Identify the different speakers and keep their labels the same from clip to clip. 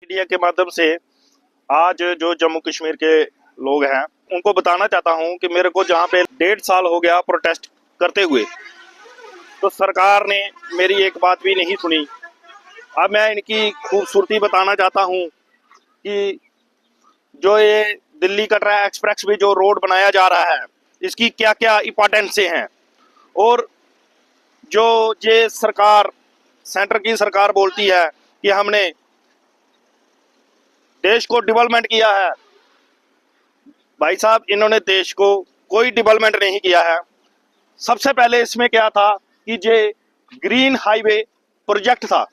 Speaker 1: Media के माध्यम से आज जो जम्मू कश्मीर के लोग हैं उनको बताना चाहता हूं कि मेरे को जहां पे 1.5 साल हो गया प्रोटेस्ट करते हुए, तो सरकार ने मेरी एक बात भी नहीं सुनी। अब मैं इनकी खूबसूरती बताना चाहता हूं कि जो ये दिल्ली कटरा एक्सप्रेस वे जो रोड बनाया जा रहा है, इसकी क्या क्या इंपॉर्टेंस हैं। और जो ये सरकार, सेंटर की सरकार बोलती है कि हमने देश को डेवलपमेंट किया है, भाई साहब इन्होंने देश को कोई डेवलपमेंट नहीं किया है। सबसे पहले इसमें क्या था कि ये ग्रीन हाईवे प्रोजेक्ट था।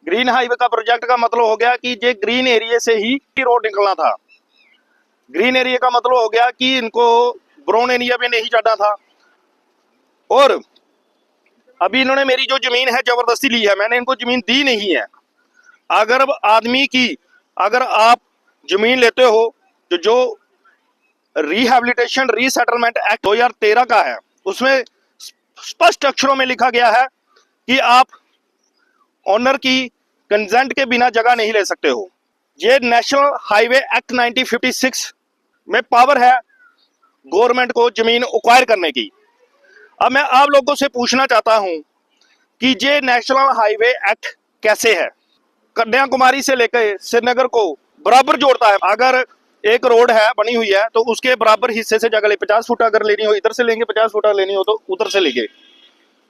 Speaker 1: ग्रीन हाईवे का प्रोजेक्ट का मतलब हो गया कि ये ग्रीन एरिया से ही रोड निकलना था। ग्रीन एरिया का मतलब हो गया कि इनको ब्राउन एरिया में नहीं चढ़ना था। और अभी इन्होंने मेरी जो जमीन है जबरदस्ती ली है, मैंने इनको जमीन दी नहीं है। अगर आप जमीन लेते हो तो जो रिहैबिलिटेशन रीसेटलमेंट एक्ट 2013 का है, उसमें स्पष्ट अक्षरों में लिखा गया है कि आप ऑनर की कंसेंट के बिना जगह नहीं ले सकते हो। ये नेशनल हाईवे एक्ट 1956 में पावर है गवर्नमेंट को जमीन एक्वायर करने की। अब मैं आप लोगों से पूछना चाहता हूं कि ये नेशनल हाईवे एक्ट कैसे है। कन्याकुमारी से लेकर श्रीनगर को बराबर जोड़ता है। अगर एक रोड है बनी हुई है तो उसके बराबर हिस्से से जगह ले 50 फुट अगर लेनी हो इधर से लेंगे, 50 फुट अगर लेनी हो तो उधर से लेंगे।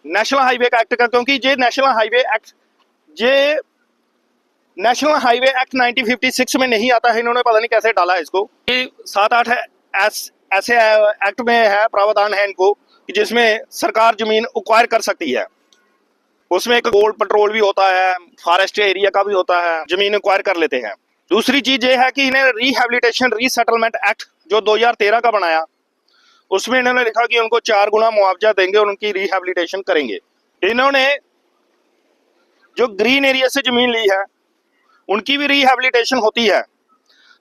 Speaker 1: नेशनल हाईवे का एक्ट का, क्योंकि ये नेशनल हाईवे एक्ट 1956 में नहीं आता है। इन्होंने पता नहीं कैसे डाला है इसको। 7-8 ऐसे एक्ट में है, प्रावधान है इनको कि जिसमें सरकार जमीन एक्वायर कर सकती है। उसमें एक गोल्ड पेट्रोल भी होता है, फॉरेस्ट एरिया का भी होता है, जमीन एक्वायर कर लेते हैं। दूसरी चीज ये है कि इन्हें रिहैबिलिटेशन रीसेटलमेंट एक्ट जो 2013 का बनाया, उसमें इन्होंने लिखा कि उनको 4 गुना मुआवजा देंगे और उनकी रिहैबिलिटेशन करेंगे। इन्होंने जो ग्रीन एरिया से जमीन ली है उनकी भी रिहैबिलिटेशन होती है,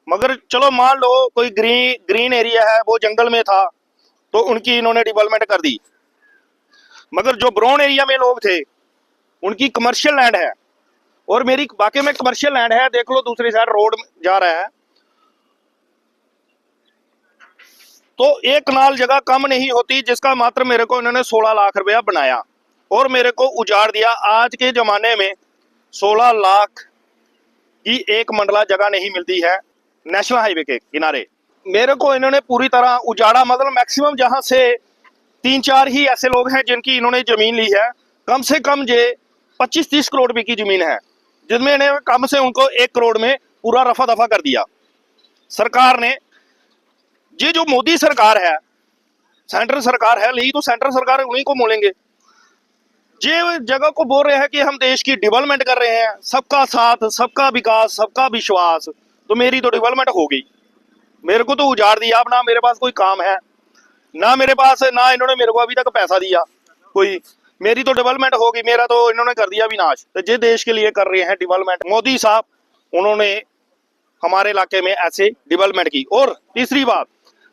Speaker 1: मगर चलो मान लो कोई ग्रीन एरिया है वो जंगल में था तो उनकी इन्होंने डेवलपमेंट कर दी। मगर जो ब्राउन एरिया में लोग थे उनकी कमर्शियल लैंड है, और मेरी वाकई में कमर्शियल लैंड है। देख लो दूसरी साइड रोड जा रहा है, तो एक कनाल जगह कम नहीं होती जिसका मात्र मेरे को इन्होंने 16 लाख रुपया बनाया और मेरे को उजाड़ दिया। आज के जमाने में 16 लाख की एक मंडला जगह नहीं मिलती है नेशनल हाईवे के किनारे। मेरे को इन्होंने पूरी तरह उजाड़ा। मतलब मैक्सिमम जहां से 3-4 ही ऐसे लोग हैं जिनकी इन्होंने जमीन ली है। कम से कम ये 25-30 करोड़ रुपए की जमीन है, जिसमें इन्हें कम से उनको 1 करोड़ में पूरा रफा दफा कर दिया सरकार ने। ये जो मोदी सरकार है, सेंट्रल सरकार है, ली तो सेंट्रल सरकार उन्हीं को मोलेंगे। ये जगह को बोल रहे हैं कि हम देश की डेवलपमेंट कर रहे हैं, सबका साथ, सबका विकास, सबका विश्वास। तो मेरी तो डेवलपमेंट हो गई, मेरे को तो उजाड़ दिया। अब ना मेरे पास कोई काम है, ना मेरे पास, ना इन्होंने मेरे को अभी तक पैसा दिया कोई। मेरी तो डेवलपमेंट होगी, मेरा तो इन्होंने कर दिया विनाश। तो ये देश के लिए कर रहे हैं डेवलपमेंट मोदी साहब, उन्होंने हमारे इलाके में ऐसे डेवलपमेंट की। और तीसरी बात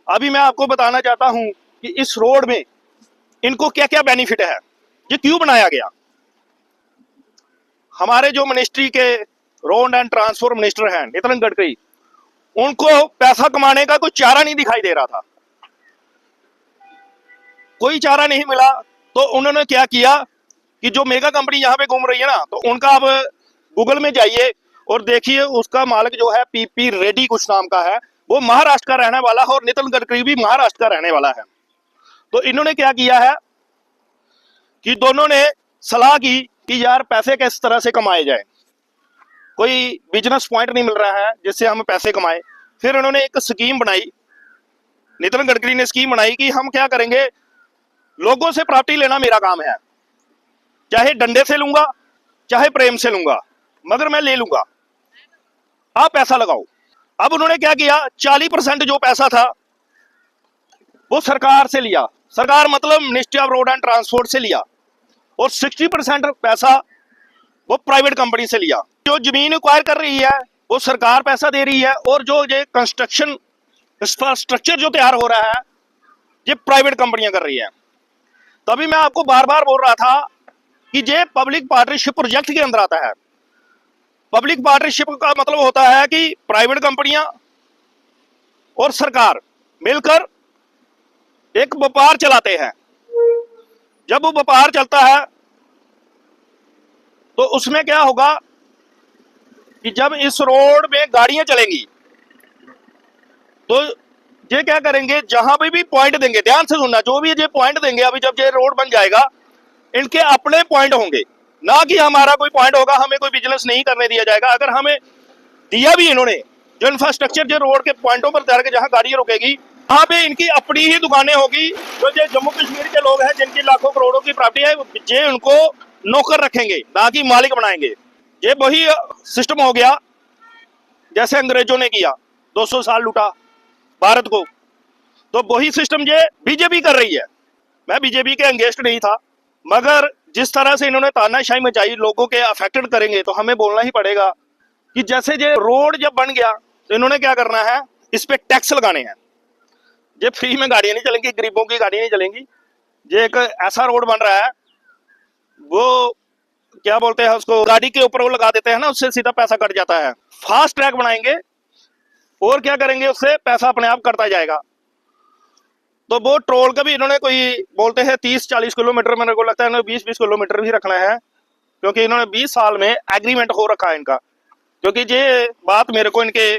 Speaker 1: अभी मैं आपको बताना चाहता हूं कि इस रोड में इनको क्या क्या बेनिफिट है, ये क्यों बनाया गया। हमारे जो मिनिस्ट्री के रोड एंड ट्रांसपोर्ट मिनिस्टर हैं नितिन गडकरी, उनको पैसा कमाने का कोई चारा नहीं दिखाई दे रहा था, कोई चारा नहीं मिला। तो उन्होंने क्या किया कि जो मेगा कंपनी यहाँ पे घूम रही है ना, तो उनका आप गूगल में जाइए और देखिए, उसका मालिक जो है पीपी रेड्डी कुछ नाम का है, वो महाराष्ट्र का रहने वाला है और नितिन गडकरी भी महाराष्ट्र का रहने वाला है। तो इन्होंने क्या किया है कि दोनों ने सलाह की कि यार पैसे किस तरह से कमाए जाए, कोई बिजनेस पॉइंट नहीं मिल रहा है जिससे हम पैसे कमाए। फिर उन्होंने एक स्कीम बनाई, नितिन गडकरी ने स्कीम बनाई कि हम क्या करेंगे, लोगों से प्रॉपर्टी लेना मेरा काम है, चाहे डंडे से लूंगा चाहे प्रेम से लूंगा, मगर मैं ले लूंगा, आप पैसा लगाओ। अब उन्होंने क्या किया, 40% जो पैसा था वो सरकार से लिया, सरकार मतलब ministry of road and transport से लिया, और 60% पैसा वो प्राइवेट कंपनी से लिया। जो जमीन एक्वायर कर रही है वो सरकार पैसा दे रही है, और जो ये कंस्ट्रक्शन इंफ्रास्ट्रक्चर जो तैयार हो रहा है ये प्राइवेट कंपनियां कर रही है। तभी मैं आपको बार बार बोल रहा था कि ये पब्लिक पार्टनरशिप प्रोजेक्ट के अंदर आता है। पब्लिक पार्टनरशिप का मतलब होता है कि प्राइवेट कंपनियां और सरकार मिलकर एक व्यापार चलाते हैं। जब वो व्यापार चलता है तो उसमें क्या होगा कि जब इस रोड में गाड़ियां चलेंगी तो ये क्या करेंगे, जहां भी पॉइंट देंगे, ध्यान से सुनना, जो भी ये पॉइंट देंगे, अभी जब ये रोड बन जाएगा इनके अपने पॉइंट होंगे, ना कि हमारा कोई पॉइंट होगा, हमें कोई बिजनेस नहीं करने दिया जाएगा। अगर हमें दिया भी इन्होंने जो इंफ्रास्ट्रक्चर जो रोड के पॉइंटों पर तैयार के जहां गाड़ियां रुकेगी, वहां पे इनकी अपनी ही दुकानें होगी। जो ये जम्मू कश्मीर के लोग हैं जिनकी लाखों करोड़ों की प्रॉपर्टी है, ये उनको नौकर रखेंगे, ना कि मालिक बनाएंगे। ये वही सिस्टम हो गया जैसे अंग्रेजों ने किया, 200 साल लूटा भारत को, तो वही सिस्टम ये बीजेपी कर रही है। मैं बीजेपी के अगेंस्ट नहीं था, मगर जिस तरह से इन्होंने तानाशाही मचाई, लोगों के अफेक्टेड करेंगे, तो हमें बोलना ही पड़ेगा कि जैसे ये रोड जब बन गया तो इन्होंने क्या करना है, इस पे टैक्स लगाने हैं। ये फ्री में गाड़ियां नहीं चलेंगी, गरीबों की गाड़ियां नहीं चलेंगी। ये एक ऐसा रोड बन रहा है, वो क्या बोलते हैं उसको, गाड़ी के ऊपर वो लगा देते हैं ना, उससे सीधा पैसा कट जाता है। फास्ट ट्रैक बनाएंगे और क्या करेंगे, उससे पैसा अपने आप कटता जाएगा। तो वो टोल का भी इन्होंने कोई बोलते हैं 30-40 किलोमीटर, मेरे को लगता है 20-20 किलोमीटर भी रखना है, क्योंकि इन्होंने 20 साल में एग्रीमेंट हो रखा है इनका। क्योंकि ये बात मेरे को इनके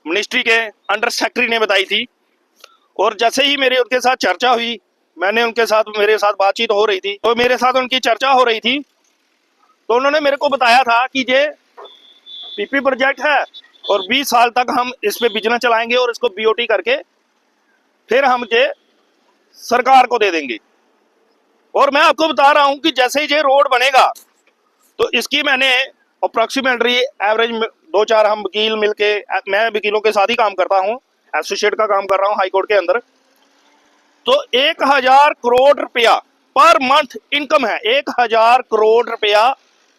Speaker 1: मिनिस्ट्री के अंडर सेक्रेटरी ने बताई थी, और जैसे ही मेरी उनके साथ चर्चा हुई, मैंने उनके साथ, मेरे साथ बातचीत हो रही थी, तो मेरे साथ उनकी चर्चा हो रही थी, तो उन्होंने मेरे को बताया था कि ये पीपी प्रोजेक्ट है और 20 साल तक हम इस पे बिजनेस चलाएंगे और इसको बीओटी करके फिर हम ये सरकार को दे देंगे। और मैं आपको बता रहा हूं कि जैसे ही ये रोड बनेगा तो इसकी मैंने अप्रोक्सीमेटली एवरेज 2-4 हम वकील मिलके, मैं वकीलों के साथ ही काम करता हूं, एसोसिएट का काम कर रहा हूं हाई कोर्ट के अंदर, तो 1000 करोड़ रुपया पर मंथ इनकम है। 1000 करोड़ रुपया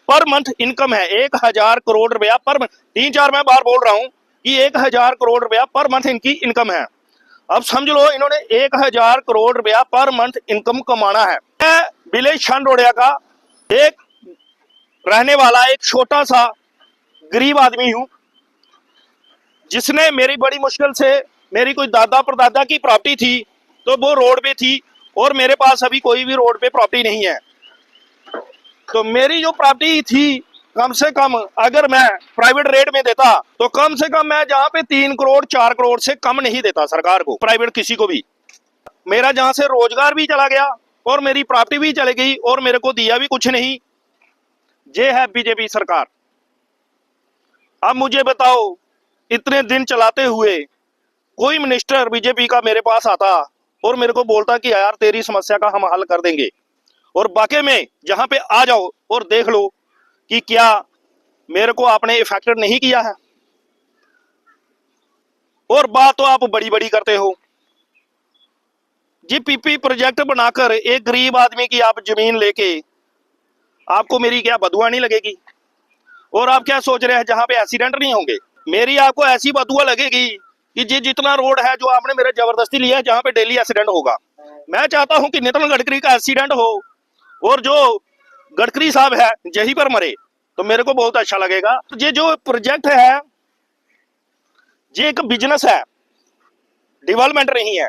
Speaker 1: पर मंथ इनकम है। 1000 करोड़ रुपया पर मंथ, 3-4 मैं बार बोल रहा हूं कि 1000 करोड़ रुपया पर मंथ इनकी इनकम है। अब समझ लो, इन्होंने 1000 करोड़ रुपया पर मंथ इनकम कमाना है। मैं विलेज छनरोड़िया का एक रहने वाला एक छोटा सा गरीब आदमी हूं, जिसने मेरी बड़ी मुश्किल से, मेरी कोई दादा परदादा की प्रॉपर्टी थी तो वो रोड पे थी, और मेरे पास अभी कोई भी रोड पे प्रॉपर्टी नहीं है। तो मेरी जो प्रॉपर्टी थी, कम से कम अगर मैं प्राइवेट रेट में देता तो कम से कम मैं जहां पे 3 करोड़ 4 करोड़ से कम नहीं देता सरकार को, प्राइवेट किसी को भी। मेरा जहां से रोजगार भी चला गया और मेरी प्रॉपर्टी भी चली गई और मेरे को दिया भी कुछ नहीं। ये है बीजेपी सरकार। अब मुझे बताओ, इतने दिन चलाते हुए कोई मिनिस्टर बीजेपी का मेरे पास आता और मेरे को बोलता कि यार तेरी समस्या का हम हल कर देंगे, और वाकई में जहां पे आ जाओ और देख लो कि क्या मेरे को आपने इफेक्टेड नहीं किया है। और बात तो आप बड़ी बड़ी करते हो। जी पीपी प्रोजेक्ट बनाकर एक गरीब आदमी की आप जमीन लेके, आपको मेरी क्या बदुआ नहीं लगेगी? और आप क्या सोच रहे हैं जहां पे एक्सीडेंट नहीं होंगे? मेरी आपको ऐसी बदुआ लगेगी कि जी जितना रोड है जो आपने मेरे जबरदस्ती लिया है, जहां पे डेली एक्सीडेंट होगा। मैं चाहता हूं कि नितिन गडकरी का एक्सीडेंट हो और जो गडकरी साहब है यहीं पर मरे, तो मेरे को बहुत अच्छा लगेगा। ये जो प्रोजेक्ट है ये एक बिजनेस है, डेवलपमेंट नहीं है।